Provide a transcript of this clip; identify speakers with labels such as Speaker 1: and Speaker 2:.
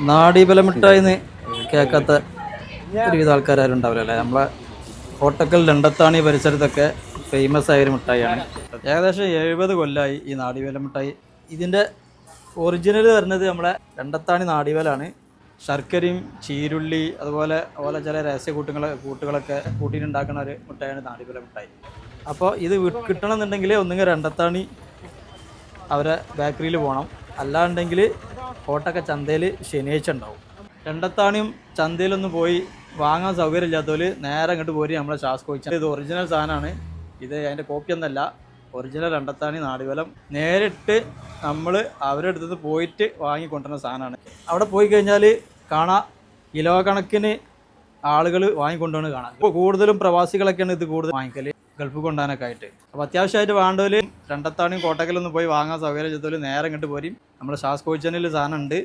Speaker 1: നാടീബല മിഠായിന്ന് കേൾക്കാത്ത ഒരുവിധ ആൾക്കാരും ഉണ്ടാവില്ല അല്ലേ. നമ്മളെ കോട്ടക്കൽ രണ്ടത്താണി പരിസരത്തൊക്കെ ഫേമസ് ആയൊരു മിഠായിയാണ്. ഏകദേശം 70 കൊല്ലമായി ഈ നാടീബല മിഠായി. ഇതിൻ്റെ ഒറിജിനൽ വരുന്നത് നമ്മളെ രണ്ടത്താണി നാടീബലാണ്. ശർക്കരയും ചീരുള്ളി അതുപോലെ ചില രഹസ്യ കൂട്ടുകളൊക്കെ കൂട്ടിയിട്ടുണ്ടാക്കുന്ന ഒരു മിഠായിയാണ് നാടീബല മിഠായി. അപ്പോൾ ഇത് കിട്ടണമെന്നുണ്ടെങ്കിൽ ഒന്നുകിൽ രണ്ടത്താണി അവരെ ബേക്കറിയിൽ പോകണം, അല്ലാണ്ടെങ്കിൽ കോട്ടക്ക ചന്തയിൽ ശനിയാഴ്ച ഉണ്ടാവും. രണ്ടത്താണിയും ചന്തയിലൊന്നും പോയി വാങ്ങാൻ സൗകര്യമില്ലാത്തവർ നേരെ അങ്ങോട്ട് പോരി നമ്മളെ ശാസ്കോയിച്ച. ഇത് ഒറിജിനൽ സാധനമാണ്, ഇത് അതിൻ്റെ കോപ്പി ഒന്നല്ല, ഒറിജിനൽ രണ്ടത്താണി നാടിവലം. നേരിട്ട് നമ്മൾ അവരുടെ അടുത്ത് പോയിട്ട് വാങ്ങിക്കൊണ്ടുവരുന്ന സാധനമാണ്. അവിടെ പോയി കഴിഞ്ഞാൽ കാണാം കിലോ കണക്കിന് ആളുകൾ വാങ്ങിക്കൊണ്ടുവന്ന് കാണാം. ഇപ്പോൾ കൂടുതലും പ്രവാസികളൊക്കെയാണ് ഇത് കൂടുതൽ വാങ്ങിക്കൽ, ഗൾഫ് കൊണ്ടുപോകാനൊക്കെ ആയിട്ട്. അപ്പോൾ അത്യാവശ്യമായിട്ട് വേണ്ടവർ രണ്ടത്താണിയും കോട്ടക്കലൊന്നും പോയി വാങ്ങാൻ സൗകര്യം ചെയ്തവർ നേരെ ഇങ്ങോട്ട് പോരും. നമ്മുടെ ശാസ്കോയിച്ചനിൽ സാധനം ഉണ്ട്.